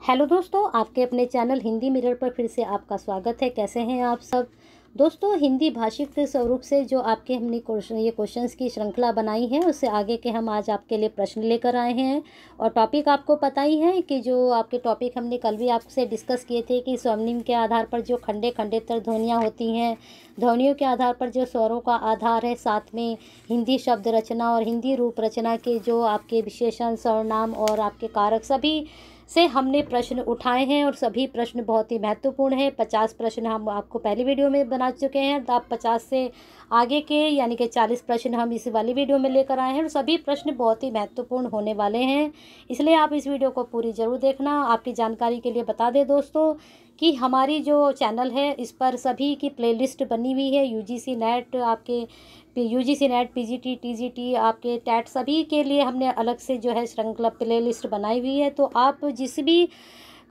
Hello दोस्तों, आपके अपने चैनल हिंदी मिरर पर फिर से आपका स्वागत है। कैसे हैं आप सब दोस्तों। हिंदी भाषिक स्वरूप से जो आपके हमने ये क्वेश्चंस की श्रृंखला बनाई है, उससे आगे के हम आज आपके लिए प्रश्न लेकर आए हैं। और टॉपिक आपको पता ही है कि जो आपके टॉपिक हमने कल भी आपसे डिस्कस किए थे कि स्वरनिम के आधार पर जो खंडेतर ध्वनियाँ होती हैं, ध्वनियों के आधार पर जो स्वरों का आधार है, साथ में हिंदी शब्द रचना और हिंदी रूप रचना के जो आपके विशेषण, सर्वनाम और आपके कारक सभी से हमने प्रश्न उठाए हैं और सभी प्रश्न बहुत ही महत्वपूर्ण हैं। 50 प्रश्न हम आपको पहली वीडियो में बना चुके हैं, तो आप 50 से आगे के यानी कि 40 प्रश्न हम इस वाली वीडियो में लेकर आए हैं और सभी प्रश्न बहुत ही महत्वपूर्ण होने वाले हैं। इसलिए आप इस वीडियो को पूरी ज़रूर देखना। आपकी जानकारी के लिए बता दें दोस्तों कि हमारी जो चैनल है इस पर सभी की प्लेलिस्ट बनी हुई है। यूजीसी नेट, आपके यूजीसी नेट, पीजीटी, टीजीटी, आपके टेट सभी के लिए हमने अलग से जो है श्रृंखला प्लेलिस्ट बनाई हुई है। तो आप जिस भी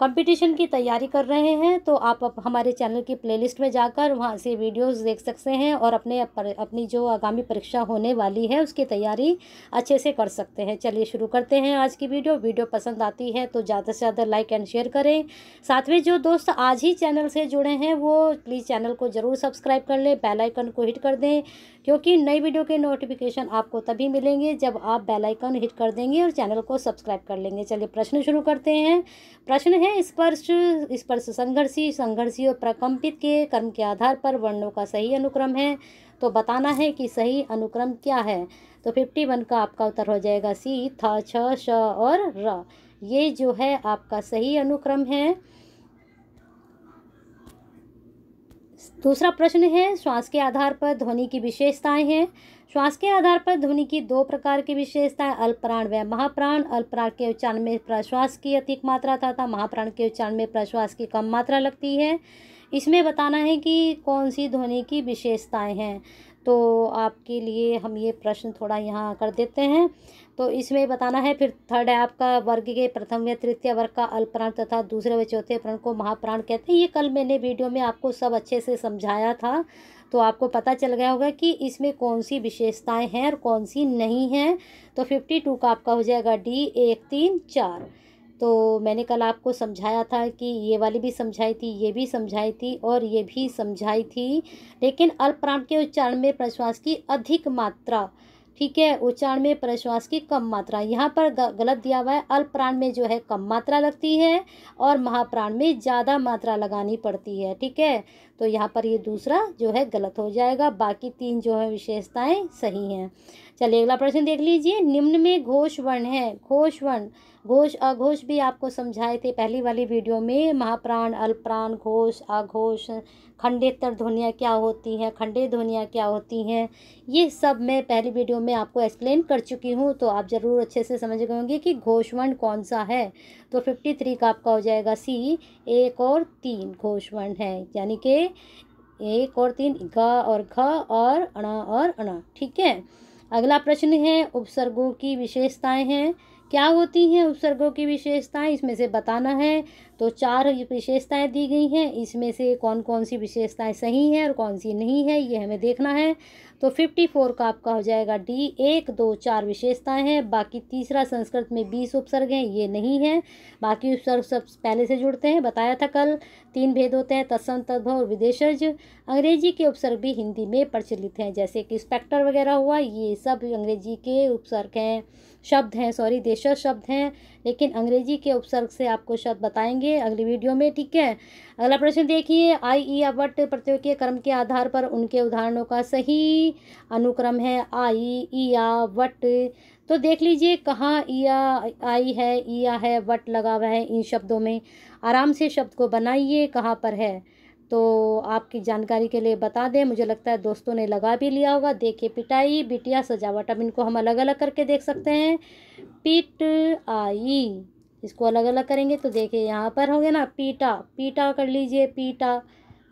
कंपटीशन की तैयारी कर रहे हैं तो आप हमारे चैनल की प्लेलिस्ट में जाकर वहां से वीडियोस देख सकते हैं और अपनी जो आगामी परीक्षा होने वाली है उसकी तैयारी अच्छे से कर सकते हैं। चलिए शुरू करते हैं आज की वीडियो पसंद आती है तो ज़्यादा से ज़्यादा लाइक एंड शेयर करें। साथ में जो दोस्त आज ही चैनल से जुड़े हैं वो प्लीज़ चैनल को ज़रूर सब्सक्राइब कर लें, बेल आइकन को हिट कर दें, क्योंकि नई वीडियो के नोटिफिकेशन आपको तभी मिलेंगे जब आप बेल आइकन हिट कर देंगे और चैनल को सब्सक्राइब कर लेंगे। चलिए प्रश्न शुरू करते हैं। प्रश्न है स्पर्श संघर्षी और प्रकंपित के कर्म के आधार पर वर्णों का सही अनुक्रम है। तो बताना है कि सही अनुक्रम क्या है। तो 51 का आपका उत्तर हो जाएगा सी, था, छ, श और र। ये जो है आपका सही अनुक्रम है। दूसरा प्रश्न है श्वास के आधार पर ध्वनि की विशेषताएं हैं। श्वास के आधार पर ध्वनि की दो प्रकार की विशेषताएं अल्पप्राण व महाप्राण। अल्पप्राण के उच्चारण में प्रश्वास की अधिक मात्रा तथा महाप्राण के उच्चारण में प्रश्वास की कम मात्रा लगती है। इसमें बताना है कि कौन सी ध्वनि की विशेषताएं हैं। तो आपके लिए हम ये प्रश्न थोड़ा यहाँ कर देते हैं। तो इसमें बताना है, फिर थर्ड है आपका वर्ग के प्रथम व तृतीय वर्ग का अल्पप्राण तथा दूसरे व चौथे प्राण को महाप्राण कहते हैं। ये कल मैंने वीडियो में आपको सब अच्छे से समझाया था, तो आपको पता चल गया होगा कि इसमें कौन सी विशेषताएं हैं और कौन सी नहीं हैं। तो 52 का आपका हो जाएगा डी, 1, 3, 4। तो मैंने कल आपको समझाया था कि ये वाली भी समझाई थी, ये भी समझाई थी और ये भी समझाई थी, लेकिन अल्पप्राण के उच्चारण में प्रश्वास की अधिक मात्रा, ठीक है, उच्चारण में प्रश्वास की कम मात्रा। यहाँ पर गलत दिया हुआ है। अल्पप्राण में जो है कम मात्रा लगती है और महाप्राण में ज़्यादा मात्रा लगानी पड़ती है, ठीक है। तो यहाँ पर ये दूसरा जो है गलत हो जाएगा, बाकी तीन जो है विशेषताएं सही हैं। चलिए अगला प्रश्न देख लीजिए। निम्न में घोष वर्ण है। घोष वर्ण, घोष अघोष भी आपको समझाए थे पहली वाली वीडियो में। महाप्राण, अल्पप्राण, घोष, अघोष, खंडेतर ध्वनियाँ क्या होती हैं, खंडे ध्वनियाँ क्या होती हैं, ये सब मैं पहली वीडियो में आपको एक्सप्लेन कर चुकी हूँ। तो आप ज़रूर अच्छे से समझ गए होंगे कि घोष वर्ण कौन सा है। तो 53 का आपका हो जाएगा सी, 1 और 3 घोष वर्ण है, यानी कि 1 और 3 ग और घ और अणा, ठीक है। अगला प्रश्न है उपसर्गों की विशेषताएं हैं। क्या होती हैं उपसर्गों की विशेषताएं, इसमें से बताना है। तो 4 विशेषताएं दी गई हैं, इसमें से कौन कौन सी विशेषताएं सही हैं और कौन सी नहीं है, ये हमें देखना है। तो 54 का आपका हो जाएगा डी, 1, 2, 4 विशेषताएं हैं। बाकी तीसरा संस्कृत में 20 उपसर्ग हैं, ये नहीं है। बाकी उपसर्ग सब पहले से जुड़ते हैं, बताया था कल। 3 भेद होते हैं, तत्सम, तद्भव और विदेशज। अंग्रेजी के उपसर्ग भी हिंदी में प्रचलित हैं, जैसे कि स्पेक्टर वगैरह हुआ, ये सब अंग्रेजी के उपसर्ग हैं, शब्द हैं, सॉरी देशज शब्द हैं, लेकिन अंग्रेजी के उपसर्ग से आपको शब्द बताएंगे अगली वीडियो में, ठीक है। अगला प्रश्न देखिए। आई, ई या वट प्रत्ययों के क्रम के आधार पर उनके उदाहरणों का सही अनुक्रम है। आई, ई या वट, तो देख लीजिए कहाँ ईया आई है, ईया है, वट लगा हुआ है इन शब्दों में। आराम से शब्द को बनाइए कहाँ पर है। तो आपकी जानकारी के लिए बता दें, मुझे लगता है दोस्तों ने लगा भी लिया होगा। देखिए पिटाई, बिटिया, सजावट। अब इनको हम अलग अलग करके देख सकते हैं। पिट आई, इसको अलग अलग करेंगे तो देखिए यहाँ पर हो गया ना, पीटा, पीटा कर लीजिए, पीटा,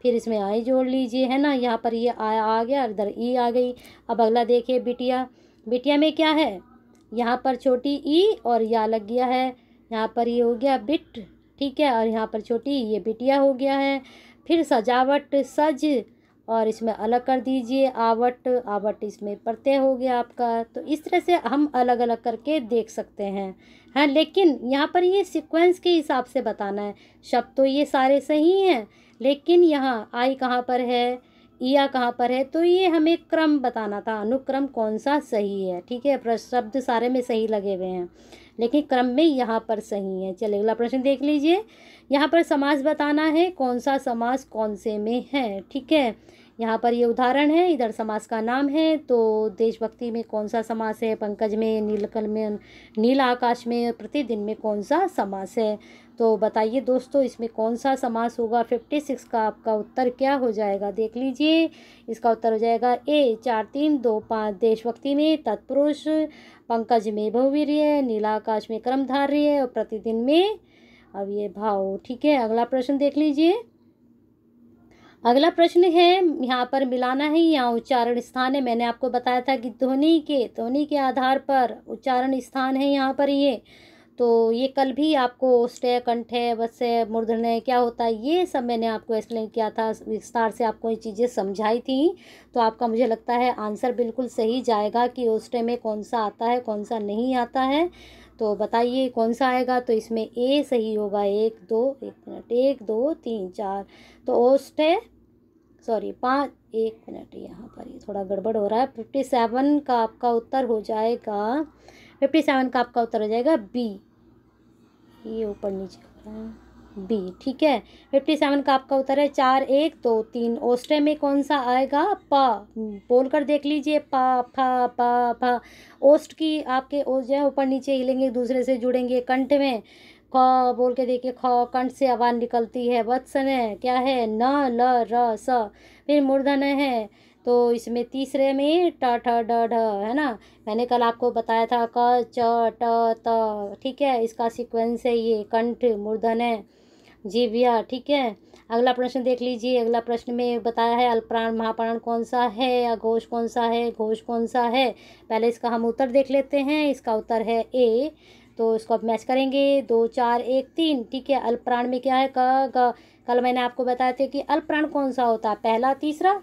फिर इसमें आई जोड़ लीजिए, है ना। यहाँ पर ये आ गया, इधर ई आ गई। अब अगला देखिए बिटिया, बिटिया में क्या है, यहाँ पर छोटी ई और या लग गया है, यहाँ पर ये हो गया बिट, ठीक है, और यहाँ पर छोटी ये बिटिया हो गया है। फिर सजावट, सज, और इसमें अलग कर दीजिए आवट, आवट इसमें प्रत्यय हो गया आपका। तो इस तरह से हम अलग अलग करके देख सकते हैं, हाँ, लेकिन यहाँ पर ये सीक्वेंस के हिसाब से बताना है। शब्द तो ये सारे सही हैं, लेकिन यहाँ आई कहाँ पर है, ईया कहाँ पर है, तो ये हमें क्रम बताना था, अनुक्रम कौन सा सही है। ठीक है, शब्द सारे में सही लगे हुए हैं, लेकिन क्रम में यहाँ पर सही है। चलिए अगला प्रश्न देख लीजिए। यहाँ पर समास बताना है, कौन सा समास कौन से में है। ठीक है, यहाँ पर ये उदाहरण है, इधर समास का नाम है। तो देशभक्ति में कौन सा समास है, पंकज में, नीलकल में, नील आकाश में, प्रतिदिन में कौन सा समास है। तो बताइए दोस्तों, इसमें कौन सा समास होगा। 56 का आपका उत्तर क्या हो जाएगा, देख लीजिए। इसका उत्तर हो जाएगा ए 4 3 2 5। देशभक्ति में तत्पुरुष, पंकज में बहुवीर्य, नीला आकाश में कर्मधारय और प्रतिदिन में अब ये भाव। ठीक है, अगला प्रश्न देख लीजिए। अगला प्रश्न है, यहाँ पर मिलाना है, यहाँ उच्चारण स्थान है। मैंने आपको बताया था कि ध्वनि के आधार पर उच्चारण स्थान है यहाँ पर ये। तो ये कल भी आपको ओष्ठ्य, कंठ्य, वत्स्य, मूर्धन्य क्या होता है ये सब मैंने आपको एक्सप्लेन किया था, विस्तार से आपको ये चीज़ें समझाई थी। तो आपका मुझे लगता है आंसर बिल्कुल सही जाएगा कि ओष्ठ्य में कौन सा आता है, कौन सा नहीं आता है। तो बताइए कौन सा आएगा। तो इसमें ए सही होगा। 1 2 3 4। तो ओष्ठ्य, सॉरी 5, 1 मिनट, यहाँ पर ये थोड़ा गड़बड़ हो रहा है। 57 का आपका उत्तर हो जाएगा, 57 का आपका उत्तर हो जाएगा बी। ये ऊपर नीचे हो रहा है, बी। ठीक है, 57 का आपका उत्तर है 4 1 2 3। ओष्ठ्य में कौन सा आएगा, पा। बोलकर देख लीजिए, पा फा पा फा। ओष्ठ की आपके ओष्ठ जो है ऊपर नीचे हिलेंगे, एक दूसरे से जुड़ेंगे। कंठ में क बोल के देखिए, ख, कंठ से आवाज़ निकलती है। वत्सने क्या है, न ल र स। फिर मूर्धन्य है, तो इसमें तीसरे में ट ठ ड ढ है ना। मैंने कल आपको बताया था क च ट त। ठीक है, इसका सीक्वेंस है ये, कंठ, मूर्धन्य, जीव्या। ठीक है, अगला प्रश्न देख लीजिए। अगला प्रश्न में बताया है अल्पप्राण महाप्राण कौन सा है या घोष कौन सा है, घोष कौन सा है। पहले इसका हम उत्तर देख लेते हैं। इसका उत्तर है ए। तो इसको अब मैच करेंगे, 2 4 1 3। ठीक है, अल्पप्राण में क्या है, क ग। कल मैंने आपको बताया था कि अल्पप्राण कौन सा होता है, पहला तीसरा,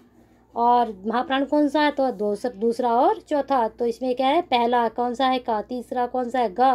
और महाप्राण कौन सा है, तो दूसरा और चौथा। तो इसमें क्या है, पहला कौन सा है, का। तीसरा कौन सा है, ग।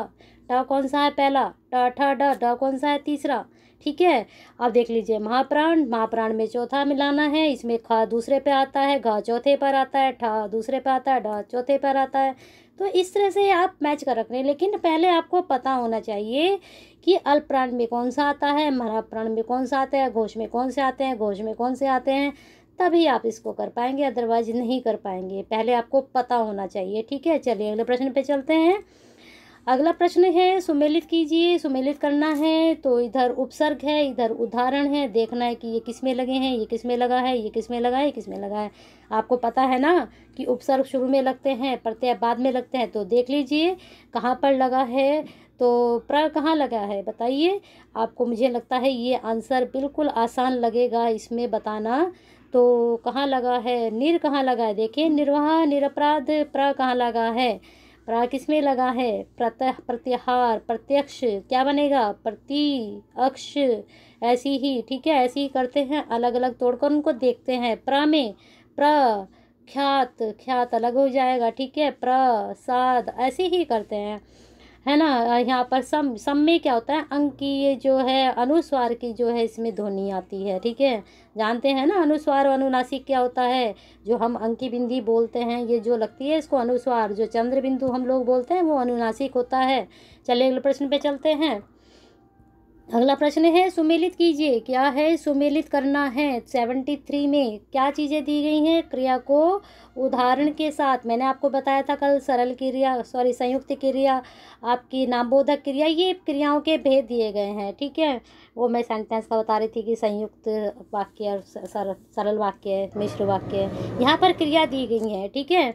ट कौन सा है, पहला। ट ठ ड, ड कौन सा है, तीसरा। ठीक है, अब देख लीजिए महाप्राण में चौथा मिलाना है। इसमें ख दूसरे पे आता है, घ चौथे पर आता है, ठ दूसरे पे आता है, ड चौथे पर आता है। तो इस तरह से आप मैच कर रख रहे हैं, लेकिन पहले आपको पता होना चाहिए कि अल्पप्राण में कौन सा आता है, महाप्राण में कौन सा आता है, घोष में कौन से आते हैं, घोष में कौन से आते हैं। तभी आप इसको कर पाएंगे, अदरवाइज नहीं कर पाएंगे। पहले आपको पता होना चाहिए। ठीक है, चलिए अगले प्रश्न पे चलते हैं। अगला प्रश्न है, सुमेलित कीजिए। सुमेलित करना है, तो इधर उपसर्ग है, इधर उदाहरण है। देखना है कि ये किस में लगे हैं, ये किस में लगा है, ये किस में लगा है, ये किस में लगा है। आपको पता है ना कि उपसर्ग शुरू में लगते हैं, प्रत्यय बाद में लगते हैं। तो देख लीजिए कहाँ पर लगा है। तो प्र कहाँ लगा है बताइए। आपको मुझे लगता है ये आंसर बिल्कुल आसान लगेगा इसमें बताना। तो कहाँ लगा है, निर कहाँ लगा है, देखिए निर्वाह, निरपराध। प्र कहाँ लगा है, प्र किस में लगा है, प्रत्याहार, प्रत्यक्ष क्या बनेगा, प्रत्यक्ष। ऐसी ही, ठीक है, ऐसे ही करते हैं, अलग अलग तोड़कर उनको देखते हैं। प्र में ख्यात अलग हो जाएगा। ठीक है, प्रसाद, ऐसे ही करते हैं, है ना। यहाँ पर सम में क्या होता है, अंक की ये जो है अनुस्वार की जो है इसमें ध्वनि आती है। ठीक है, जानते हैं ना अनुस्वार और अनुनासिक क्या होता है। जो हम अंकी बिंदी बोलते हैं, ये जो लगती है इसको अनुस्वार, जो चंद्र बिंदु हम लोग बोलते हैं वो अनुनासिक होता है। चलिए अगले प्रश्न पे चलते हैं। अगला प्रश्न है, सुमेलित कीजिए। क्या है, सुमेलित करना है। 73 में क्या चीज़ें दी गई हैं, क्रिया को उदाहरण के साथ। मैंने आपको बताया था कल, सरल क्रिया, संयुक्त क्रिया, आपकी नामबोधक क्रिया, ये क्रियाओं के भेद दिए गए हैं। ठीक है, वो मैं सेंटेंस का बता रही थी कि संयुक्त वाक्य और सरल वाक्य, मिश्र वाक्य, यहाँ पर क्रिया दी गई है। ठीक है,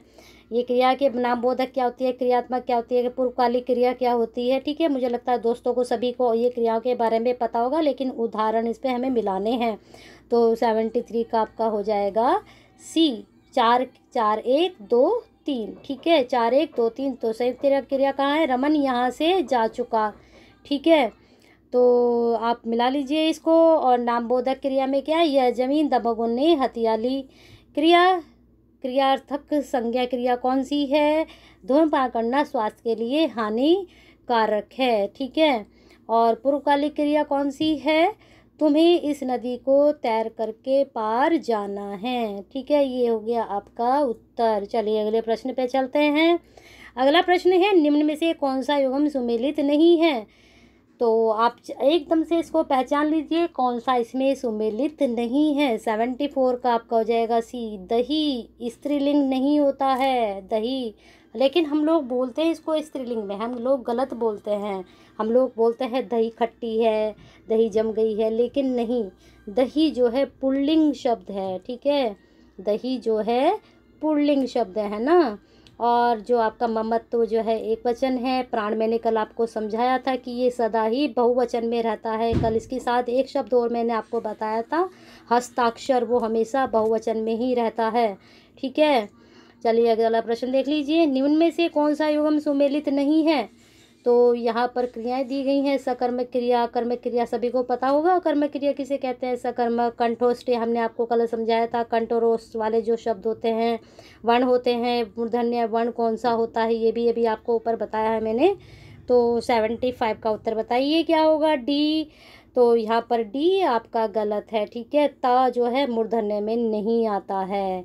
ये क्रिया के नामबोधक क्या होती है, क्रियात्मक क्या होती है, पूर्वकालिक क्रिया क्या होती है। ठीक है, मुझे लगता है दोस्तों को सभी को ये क्रियाओं के बारे में पता होगा, लेकिन उदाहरण इस पे हमें मिलाने हैं। तो 73 का आपका हो जाएगा सी, 4 4 1 2 3। ठीक है, 4 1 2 3। तो संयुक्त क्रिया कहाँ है, रमन यहाँ से जा चुका। ठीक है, तो आप मिला लीजिए इसको। और नामबोधक क्रिया में क्या है, यह जमीन दबोगुन ने हथिया ली। क्रियार्थक संज्ञा क्रिया कौन सी है, धूम्रपान करना स्वास्थ्य के लिए हानि कारक है, ठीक है। और पूर्वकालिक क्रिया कौन सी है? तुम्हें इस नदी को तैर करके पार जाना है, ठीक है। ये हो गया आपका उत्तर। चलिए अगले प्रश्न पे चलते हैं। अगला प्रश्न है, निम्न में से कौन सा युग्म सुमेलित नहीं है? तो आप एकदम से इसको पहचान लीजिए कौन सा इसमें सुमेलित नहीं है। 74 का आपका हो जाएगा सी, दही। स्त्रीलिंग नहीं होता है दही, लेकिन हम लोग बोलते हैं इसको स्त्रीलिंग में, हम लोग गलत बोलते हैं। हम लोग बोलते हैं दही खट्टी है, दही जम गई है, लेकिन नहीं, दही जो है पुल्लिंग शब्द है, ठीक है। दही जो है पुल्लिंग शब्द है ना। और जो आपका ममत्व जो है एक वचन है। प्राण मैंने कल आपको समझाया था कि ये सदा ही बहुवचन में रहता है। कल इसके साथ एक शब्द और मैंने आपको बताया था, हस्ताक्षर, वो हमेशा बहुवचन में ही रहता है, ठीक है। चलिए अगला प्रश्न देख लीजिए। निम्न में से कौन सा युग्म सुमेलित नहीं है? तो यहाँ पर क्रियाएं दी गई हैं, सकर्मक क्रिया, कर्मक क्रिया, सभी को पता होगा कर्मक क्रिया किसे कहते हैं। सकर्मक, कंठोष्ठ, हमने आपको कल समझाया था। कंठोरोष्ठ वाले जो शब्द होते हैं, वर्ण होते हैं, मूर्धन्य वर्ण कौन सा होता है, ये भी अभी आपको ऊपर बताया है मैंने। तो 75 का उत्तर बताइए क्या होगा? डी। तो यहाँ पर डी आपका गलत है, ठीक है। ता जो है मूर्धन्य में नहीं आता है।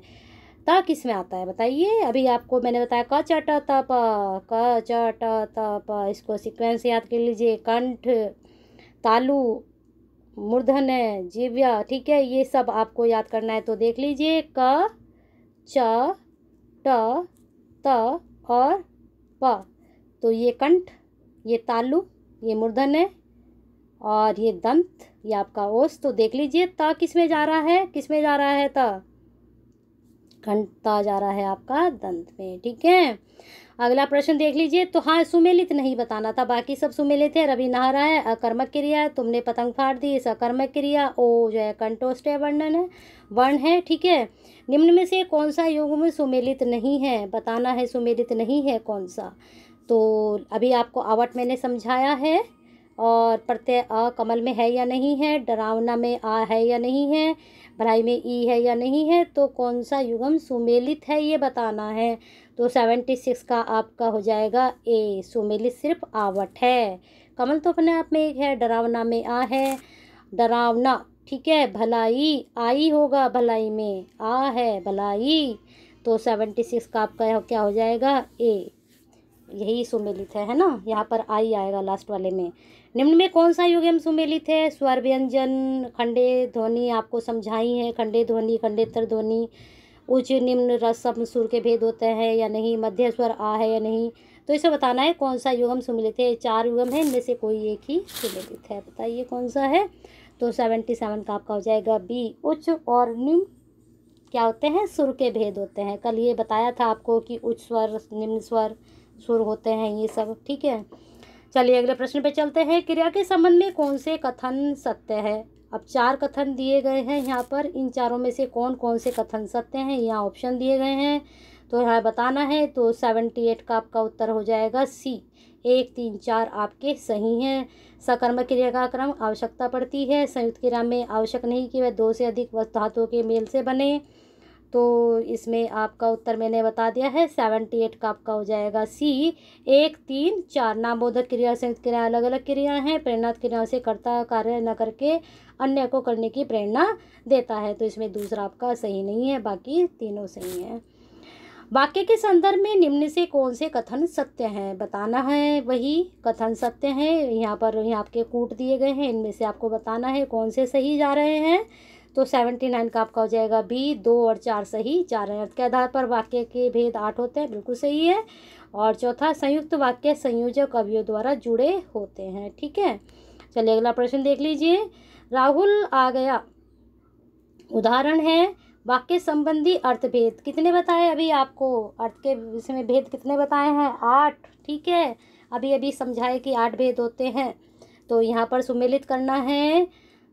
ता किस में आता है बताइए? अभी आपको मैंने बताया क च ट त प, क च ट त प, इसको सीक्वेंस याद कर लीजिए। कंठ, तालु, मूर्धन्य, जीव्या, ठीक है। ये सब आपको याद करना है, तो देख लीजिए क च ट त और प। तो ये कंठ, ये तालु, ये मूर्धन्य और ये दंत, ये आपका ओस। तो देख लीजिए त किस में जा रहा है, किस में जा रहा है? त घंटा जा रहा है आपका दंत में, ठीक है। अगला प्रश्न देख लीजिए। तो हाँ, सुमेलित नहीं बताना था, बाकी सब सुमेलित है। रवि नहा रहा है, अकर्मक क्रिया है, तुमने पतंग फाड़ दी, सकर्मक क्रिया। ओ जो है कंठोष्ठ वर्णन है, वर्ण है, ठीक है। निम्न में से कौन सा युग्म सुमेलित नहीं है? बताना है सुमेलित नहीं है कौन सा। तो अभी आपको आवट मैंने समझाया है, और प्रत्यय अ कमल में है या नहीं है, डरावना में आ है या नहीं है, भलाई में ई है या नहीं है, तो कौन सा युग्म सुमेलित है ये बताना है। तो 76 का आपका हो जाएगा ए, सुमेलित सिर्फ आवट है। कमल तो अपने आप में एक है, डरावना में आ है, डरावना, ठीक है। भलाई आई होगा, भलाई में आ है, भलाई। तो 76 का आपका क्या हो जाएगा? ए, यही सुमेलित है ना। यहाँ पर आई आएगा लास्ट वाले में। निम्न में कौन सा युग्म सुमेलित है? स्वर व्यंजन, खंडे ध्वनि आपको समझाई है, खंडे ध्वनि, खंडेतर ध्वनि, उच्च निम्न रसम सुर के भेद होते हैं या नहीं, मध्य स्वर आ है या नहीं। तो इसे बताना है कौन सा युग्म सुमेलित है। 4 युग्म है, इनमें से कोई एक ही सुमेलित है, बताइए कौन सा है। तो 77 का आपका हो जाएगा बी। उच्च और निम्न क्या होते हैं? सुर के भेद होते हैं। कल ये बताया था आपको कि उच्च स्वर, निम्न स्वर, सुर होते हैं ये सब, ठीक है। चलिए अगले प्रश्न पे चलते हैं। क्रिया के संबंध में कौन से कथन सत्य है? अब 4 कथन दिए गए हैं यहाँ पर, इन चारों में से कौन कौन से कथन सत्य हैं, यहाँ ऑप्शन दिए गए हैं, तो यहाँ बताना है। तो 78 का आपका उत्तर हो जाएगा सी, 1, 3, 4 आपके सही हैं। सकर्मक क्रिया का क्रम आवश्यकता पड़ती है, संयुक्त क्रिया में आवश्यक नहीं कि वह 2 से अधिक धातुओं के मेल से बने। तो इसमें आपका उत्तर मैंने बता दिया है। 78 का आपका हो जाएगा सी, 1, 3, 4। नामबोधक क्रिया, संयुक्त क्रिया अलग अलग क्रिया हैं। प्रेरणात् क्रियाओं से कर्ता कार्य न करके अन्य को करने की प्रेरणा देता है। तो इसमें दूसरा आपका सही नहीं है, बाकी तीनों सही हैं। वाक्य के संदर्भ में निम्न से कौन से कथन सत्य हैं बताना है। वही कथन सत्य हैं, यहाँ पर यहाँ आपके कूट दिए गए हैं, इनमें से आपको बताना है कौन से सही जा रहे हैं। तो 79 का आपका हो जाएगा बी, 2 और 4 सही। 4 अर्थ के आधार पर वाक्य के भेद 8 होते हैं, बिल्कुल सही है। और चौथा, संयुक्त वाक्य संयोजक अवयव द्वारा जुड़े होते हैं, ठीक है। चलिए अगला प्रश्न देख लीजिए। राहुल आ गया उदाहरण है, वाक्य संबंधी अर्थभेद कितने बताए अभी आपको? अर्थ के विषय में भेद कितने बताए हैं? 8, ठीक है। अभी अभी समझाए कि 8 भेद होते हैं। तो यहाँ पर सुमेलित करना है,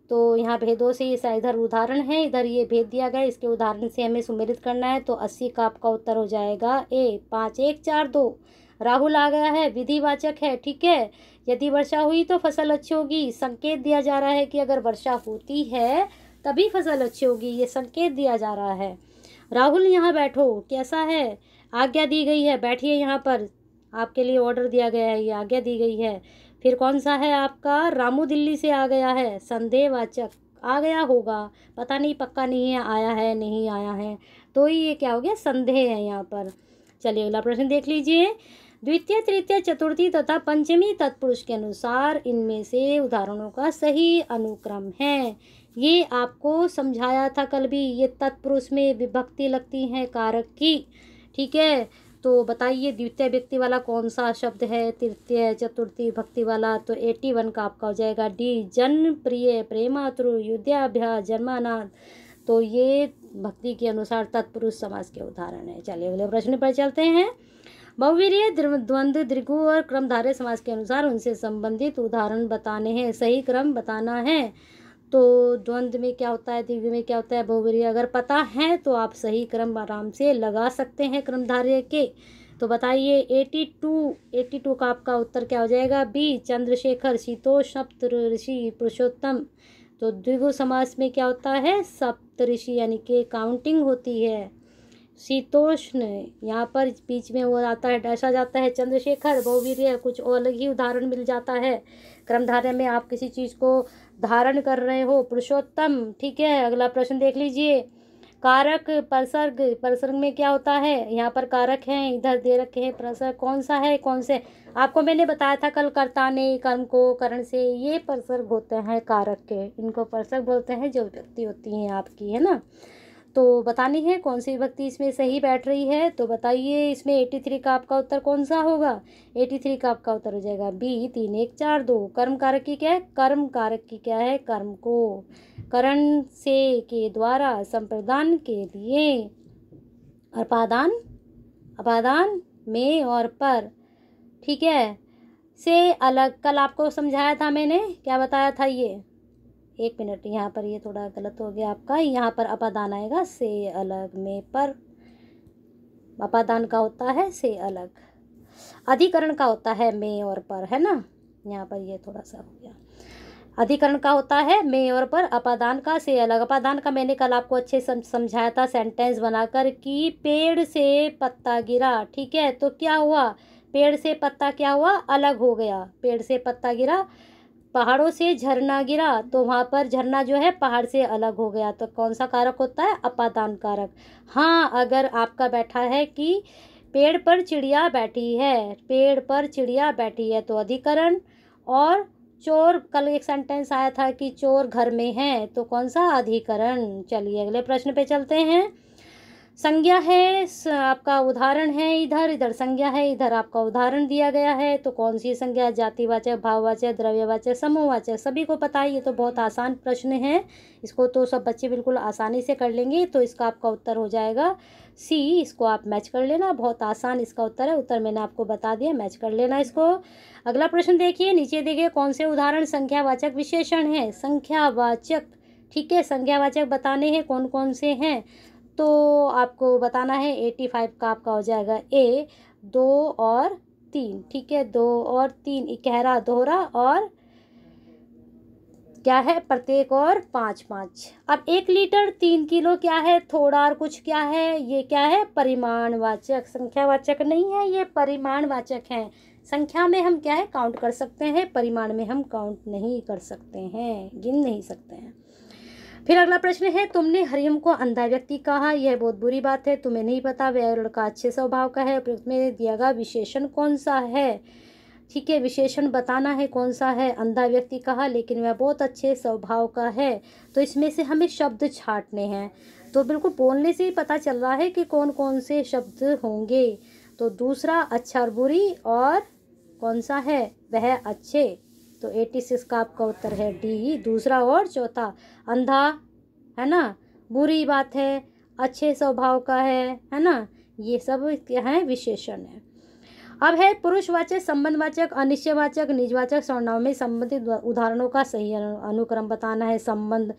तो यहाँ भेदों से ये इधर उदाहरण है, इधर ये भेद दिया गया, इसके उदाहरण से हमें सुमेलित करना है। तो 80 का आपका उत्तर हो जाएगा ए, 5, 1, 4, 2। राहुल आ गया है, विधिवाचक है, ठीक है। यदि वर्षा हुई तो फसल अच्छी होगी, संकेत दिया जा रहा है कि अगर वर्षा होती है तभी फसल अच्छी होगी, ये संकेत दिया जा रहा है। राहुल यहाँ बैठो, कैसा है? आज्ञा दी गई है, बैठिए यहाँ पर, आपके लिए ऑर्डर दिया गया है, ये आज्ञा दी गई है। फिर कौन सा है आपका, रामू दिल्ली से आ गया है, संदेहवाचक, आ गया होगा, पता नहीं, पक्का नहीं है, आया है नहीं आया है, तो ये क्या हो गया, संदेह है यहाँ पर। चलिए अगला प्रश्न देख लीजिए। द्वितीय, तृतीय, चतुर्थी तथा पंचमी तत्पुरुष के अनुसार इनमें से उदाहरणों का सही अनुक्रम है। ये आपको समझाया था कल भी, ये तत्पुरुष में विभक्ति लगती है कारक की, ठीक है। तो बताइए द्वितीय व्यक्ति वाला कौन सा शब्द है, तृतीय चतुर्थी भक्ति वाला, तो 81 का आपका हो जाएगा डी, जन प्रिय, प्रेमातुर, युद्धाभ्यास, जन्मानाथ। तो ये भक्ति के अनुसार तत्पुरुष समास के उदाहरण है। चलिए अगले प्रश्न पर चलते हैं। बहुवीर्य, द्वंद्व, द्विगु और क्रमधारय समास के अनुसार उनसे संबंधित उदाहरण बताने हैं, सही क्रम बताना है। तो द्वंद्व में क्या होता है, द्विगु में क्या होता है, बहुवीर्य अगर पता है तो आप सही क्रम आराम से लगा सकते हैं क्रमधारय के। तो बताइए 82 का आपका उत्तर क्या हो जाएगा, बी, चंद्रशेखर, शीतोष, सप्तऋषि, पुरुषोत्तम। तो द्विगु समास में क्या होता है, सप्तऋषि यानी कि काउंटिंग होती है। शीतोष्ण, यहाँ पर बीच में वो आता है, डैश आ जाता है। चंद्रशेखर, बहुवीर्य, कुछ और अलग ही उदाहरण मिल जाता है। क्रमधारय में आप किसी चीज़ को धारण कर रहे हो। पुरुषोत्तम, ठीक है। अगला प्रश्न देख लीजिए। कारक, परसर्ग, परसर्ग में क्या होता है, यहाँ पर कारक हैं, इधर दे रखे हैं परसर्ग, कौन सा है, कौन से, आपको मैंने बताया था कल, कर्ता ने कर्म को करण से, ये परसर्ग होते हैं कारक के, इनको परसर्ग बोलते हैं जो विभक्ति होती हैं आपकी, है ना। तो बतानी है कौन सी विभक्ति इसमें सही बैठ रही है। तो बताइए इसमें 83 का आपका उत्तर कौन सा होगा, 83 का आपका उत्तर हो जाएगा बी, 3 1 4 2। कर्म कारक की क्या है, कर्म कारक की क्या है, कर्म को करण से के द्वारा संप्रदान के लिए, अपादान, अपादान में और पर, ठीक है, से अलग। कल आपको समझाया था मैंने, क्या बताया था ये, एक मिनट, यहाँ पर ये थोड़ा गलत हो गया आपका, यहाँ पर अपादान आएगा से अलग में पर, अपादान का होता है से अलग, अधिकरण का होता है में और पर, है ना। यहाँ पर ये थोड़ा सा हो गया, अधिकरण का होता है में और पर, अपादान का से अलग। अपादान का मैंने कल आपको अच्छे समझाया था सेंटेंस बनाकर कि पेड़ से पत्ता गिरा, ठीक है, तो क्या हुआ, पेड़ से पत्ता क्या हुआ, अलग हो गया। पेड़ से पत्ता गिरा, पहाड़ों से झरना गिरा, तो वहाँ पर झरना जो है पहाड़ से अलग हो गया, तो कौन सा कारक होता है, अपादान कारक। हाँ, अगर आपका बैठा है कि पेड़ पर चिड़िया बैठी है, पेड़ पर चिड़िया बैठी है, तो अधिकरण। और चोर, कल एक सेंटेंस आया था कि चोर घर में है, तो कौन सा, अधिकरण। चलिए अगले प्रश्न पे चलते हैं। संज्ञा है, आपका उदाहरण है, इधर इधर संज्ञा है, इधर आपका उदाहरण दिया गया है, तो कौन सी संज्ञा, जातिवाचक, भाववाचक, द्रव्यवाचक, समूहवाचक, सभी को पता है, ये तो बहुत आसान प्रश्न है, इसको तो सब बच्चे बिल्कुल आसानी से कर लेंगे। तो इसका आपका उत्तर हो जाएगा सी, इसको आप मैच कर लेना, बहुत आसान इसका उत्तर है, उत्तर मैंने आपको बता दिया, मैच कर लेना इसको। अगला प्रश्न देखिए, नीचे देखिए कौन से उदाहरण संख्यावाचक विशेषण है, संख्यावाचक, ठीक है, संख्यावाचक बताने हैं कौन कौन से हैं, तो आपको बताना है। 85 का आपका हो जाएगा ए, 2 और 3, ठीक है, 2 और 3, इकहरा, दोहरा, और क्या है, प्रत्येक, और 5 5। अब 1 लीटर 3 किलो क्या है, थोड़ा और कुछ क्या है, ये क्या है, परिमाणवाचक, संख्यावाचक नहीं है, ये परिमाणवाचक है। संख्या में हम क्या है, काउंट कर सकते हैं, परिमाण में हम काउंट नहीं कर सकते हैं, गिन नहीं सकते हैं। फिर अगला प्रश्न है, तुमने हरिओम को अंधा व्यक्ति कहा, यह बहुत बुरी बात है, तुम्हें नहीं पता वह लड़का अच्छे स्वभाव का है, उसमें दिया गया विशेषण कौन सा है, ठीक है, विशेषण बताना है कौन सा है। अंधा व्यक्ति कहा लेकिन वह बहुत अच्छे स्वभाव का है, तो इसमें से हमें शब्द छांटने हैं, तो बिल्कुल बोलने से ही पता चल रहा है कि कौन कौन से शब्द होंगे। तो दूसरा, अच्छा और बुरी, और कौन सा है, वह अच्छे, तो 86 का आपका उत्तर है डी, दूसरा और चौथा। अंधा है ना, बुरी बात है, अच्छे स्वभाव का है ना, ये सब क्या है, विशेषण है। अब है पुरुषवाचक, संबंधवाचक, अनिश्चयवाचक, निजवाचक सर्वनाम में संबंधित उदाहरणों का सही अनुक्रम बताना है। संबंध,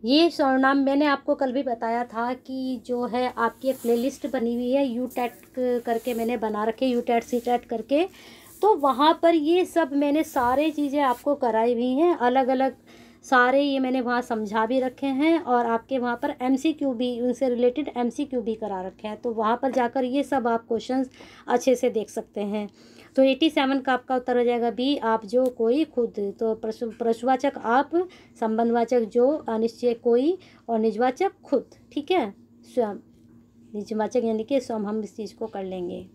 ये सर्वनाम मैंने आपको कल भी बताया था कि जो है आपकी प्लेलिस्ट बनी हुई है, यूटेट करके मैंने बना रखे, यूटेट सीटेट करके, तो वहाँ पर ये सब मैंने सारे चीज़ें आपको कराई हुई हैं, अलग अलग सारे ये मैंने वहाँ समझा भी रखे हैं, और आपके वहाँ पर MCQ भी, उनसे रिलेटेड MCQ भी करा रखे हैं, तो वहाँ पर जाकर ये सब आप क्वेश्चंस अच्छे से देख सकते हैं। तो 87 का आपका उत्तर हो जाएगा बी, आप जो कोई खुद। तो प्रश्नवाचक आप, संबंधवाचक जो, अनिश्चय कोई, और निजवाचक खुद। ठीक है, स्वयं। निजवाचक यानी कि स्वयं, हम इस चीज़ को कर लेंगे।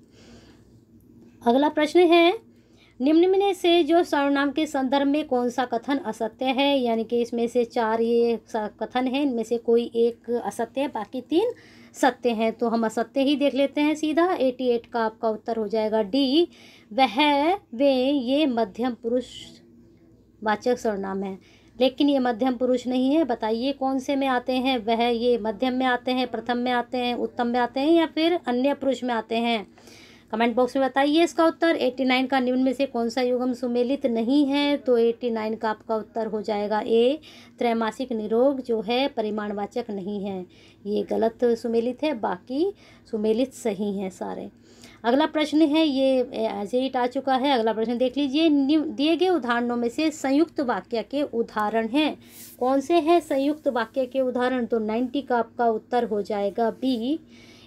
अगला प्रश्न है, निम्न में से जो सर्वनाम के संदर्भ में कौन सा कथन असत्य है? यानी कि इसमें से 4 ये कथन है, इनमें से कोई एक असत्य है, बाकी 3 सत्य हैं। तो हम असत्य ही देख लेते हैं सीधा। 88 का आपका उत्तर हो जाएगा डी, वह, वे, ये मध्यम पुरुष वाचक सर्वनाम है। लेकिन ये मध्यम पुरुष नहीं है। बताइए कौन से में आते हैं? वह, ये मध्यम में आते हैं, प्रथम में आते हैं, उत्तम में आते हैं, या फिर अन्य पुरुष में आते हैं? कमेंट बॉक्स में बताइए इसका उत्तर। 89 का निम्न में से कौन सा युग्म सुमेलित नहीं है? तो 89 का आपका उत्तर हो जाएगा ए, त्रैमासिक निरोग जो है परिमाणवाचक नहीं है, ये गलत सुमेलित है, बाकी सुमेलित सही हैं सारे। अगला प्रश्न है, ये एज इट आ चुका है। अगला प्रश्न देख लीजिए, दिए गए उदाहरणों में से संयुक्त वाक्य के उदाहरण हैं। कौन से हैं संयुक्त वाक्य के उदाहरण? तो 90 का आपका उत्तर हो जाएगा बी,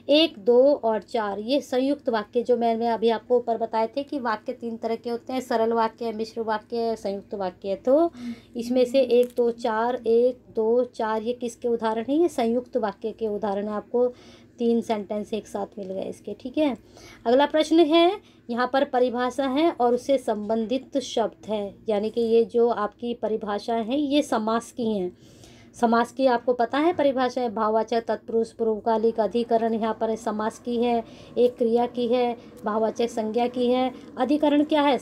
1, 2 और 4। ये संयुक्त वाक्य जो मैंने अभी आपको ऊपर बताए थे कि वाक्य 3 तरह के होते हैं, सरल वाक्य, मिश्र वाक्य, संयुक्त वाक्य। तो इसमें से 1, 2, 4, 1, 2, 4 ये किसके उदाहरण हैं? ये संयुक्त वाक्य के उदाहरण है। आपको 3 सेंटेंस एक साथ मिल गए इसके। ठीक है, अगला प्रश्न है, यहाँ पर परिभाषा है और उससे संबंधित शब्द है। यानी कि ये जो आपकी परिभाषा है ये समास की हैं। समास की आपको पता है परिभाषा है, भाववाचक, तत्पुरुष, पूर्वकालिक, अधिकरण। यहाँ पर समास की है, एक क्रिया की है, भाववाचक संज्ञा की है। अधिकरण क्या है?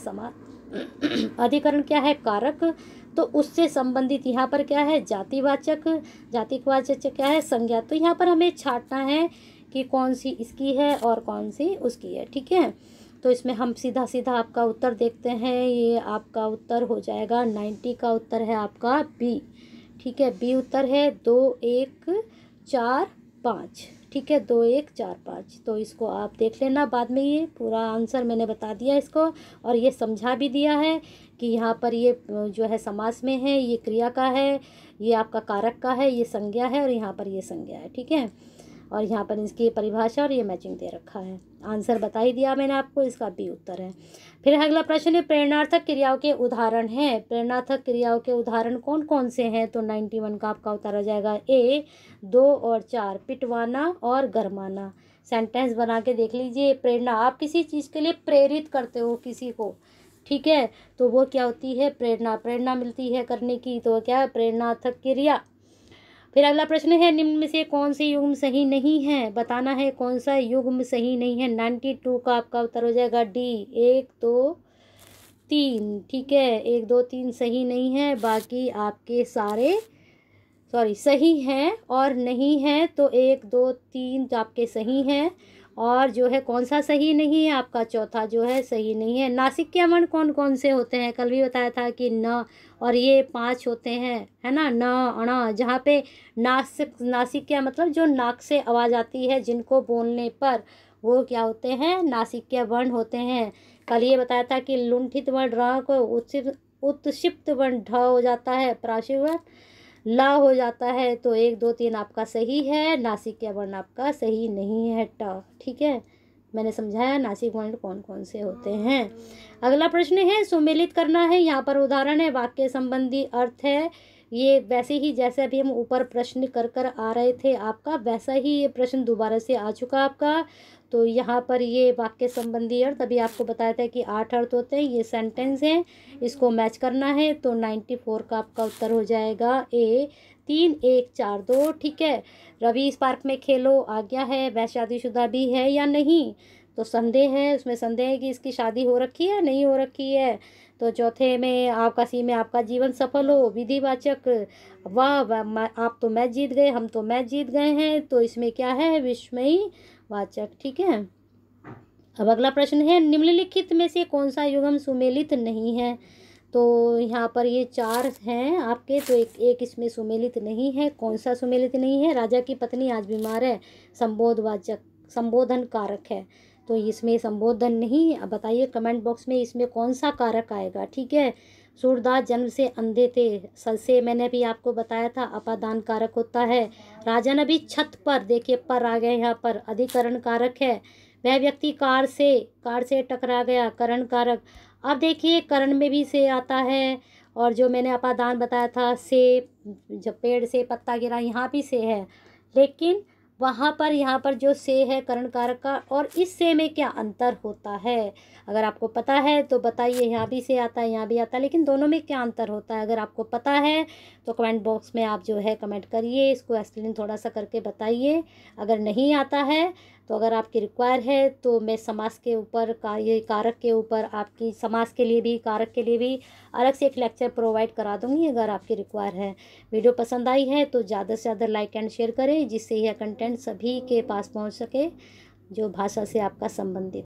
अधिकरण क्या है? कारक। तो उससे संबंधित यहाँ पर क्या है? जातिवाचक। जातिवाचक क्या है? संज्ञा। तो यहाँ पर हमें छांटना है कि कौन सी इसकी है और कौन सी उसकी है। ठीक है, तो इसमें हम सीधा सीधा आपका उत्तर देखते हैं। ये आपका उत्तर हो जाएगा 90 का उत्तर है आपका बी। ठीक है, बी उत्तर है 2, 1, 4, 5। ठीक है, 2, 1, 4, 5। तो इसको आप देख लेना बाद में, ये पूरा आंसर मैंने बता दिया इसको, और ये समझा भी दिया है कि यहाँ पर ये जो है समास में है, ये क्रिया का है, ये आपका कारक का है, ये संज्ञा है, और यहाँ पर ये संज्ञा है। ठीक है, और यहाँ पर इसकी परिभाषा और ये मैचिंग दे रखा है। आंसर बता ही दिया मैंने आपको, इसका बी उत्तर है। फिर अगला प्रश्न है, प्रेरणार्थक क्रियाओं के उदाहरण हैं। प्रेरणार्थक क्रियाओं के उदाहरण कौन कौन से हैं? तो 91 का आपका उत्तर हो जाएगा ए, 2 और 4, पिटवाना और गरमाना। सेंटेंस बना के देख लीजिए। प्रेरणा, आप किसी चीज़ के लिए प्रेरित करते हो किसी को, ठीक है, तो वो क्या होती है? प्रेरणा। प्रेरणा मिलती है करने की, तो क्या है? प्रेरणार्थक क्रिया। फिर अगला प्रश्न है, निम्न में से कौन से युग्म सही नहीं है? बताना है कौन सा युग्म सही नहीं है। 92 का आपका उत्तर हो जाएगा डी, 1, 2, 3। ठीक है, 1, 2, 3 सही नहीं है, बाकी आपके सारे सही हैं और नहीं है। तो 1, 2, 3 आपके सही हैं, और जो है कौन सा सही नहीं है? आपका चौथा जो है सही नहीं है। नासिक के वर्ण कौन कौन से होते हैं? कल भी बताया था कि न, और ये 5 होते हैं, है ना, न, अण। जहाँ पे नासिक क्या मतलब? जो नाक से आवाज़ आती है, जिनको बोलने पर वो क्या होते हैं? नासिक्य वर्ण होते हैं। कल ये बताया था कि लुंठित वर्ण र को उत्क्षिप्त वर्ण ढ हो जाता है, प्राशी वर्ण ला हो जाता है। तो 1, 2, 3 आपका सही है, नासिक वर्ण आपका सही नहीं है, ट। ठीक है, मैंने समझाया नासिक वर्ण कौन कौन से होते हैं। अगला प्रश्न है, सुमेलित करना है। यहाँ पर उदाहरण है, वाक्य संबंधी अर्थ है। ये वैसे ही जैसे अभी हम ऊपर प्रश्न कर आ रहे थे आपका, वैसा ही ये प्रश्न दोबारा से आ चुका आपका। तो यहाँ पर ये वाक्य संबंधी अर्थ अभी आपको बताया था कि 8 अर्थ होते हैं, ये सेंटेंस हैं, इसको मैच करना है। तो 94 का आपका उत्तर हो जाएगा ए, 3, 1, 4, 2। ठीक है, रवि इस पार्क में खेलो आ गया है, वह शादीशुदा भी है या नहीं? तो संदेह है, उसमें संदेह है कि इसकी शादी हो रखी है नहीं हो रखी है। तो चौथे में आपका सी में आपका जीवन सफल हो, विधिवाचक, वाह आप तो मैच जीत गए, हम तो मैच जीत गए हैं। तो इसमें क्या है? विस्मयी वाचक। ठीक है, अब अगला प्रश्न है, निम्नलिखित में से कौन सा युग्म सुमेलित नहीं है? तो यहाँ पर ये 4 हैं आपके, तो एक इसमें सुमेलित नहीं है। कौन सा सुमेलित नहीं है? राजा की पत्नी आज बीमार है, संबोधवाचक, संबोधन कारक है, तो इसमें संबोधन नहीं। अब बताइए कमेंट बॉक्स में इसमें कौन सा कारक आएगा। ठीक है, सूरदास जन्म से अंधे थे, से मैंने भी आपको बताया था अपादान कारक होता है। राजन अभी छत पर, देखिए पर आ गए यहाँ पर, अधिकरण कारक है। वह व्यक्ति कार से टकरा गया, करण कारक। अब देखिए करण में भी से आता है, और जो मैंने अपादान बताया था से, जब पेड़ से पत्ता गिरा, यहाँ भी से है, लेकिन वहाँ पर यहाँ पर जो से है करण कारक का, और इस से में क्या अंतर होता है? अगर आपको पता है तो बताइए। यहाँ भी से आता है, यहाँ भी आता है, लेकिन दोनों में क्या अंतर होता है? अगर आपको पता है तो कमेंट बॉक्स में आप जो है कमेंट करिए, इसको एक्सप्लेन थोड़ा सा करके बताइए। अगर नहीं आता है तो अगर आपकी रिक्वायर है तो मैं समास के ऊपर ये कारक के ऊपर, आपकी समास के लिए भी, कारक के लिए भी अलग से एक लेक्चर प्रोवाइड करा दूँगी, अगर आपकी रिक्वायर है। वीडियो पसंद आई है तो ज़्यादा से ज़्यादा लाइक एंड शेयर करें, जिससे यह कंटेंट सभी के पास पहुंच सके जो भाषा से आपका संबंधित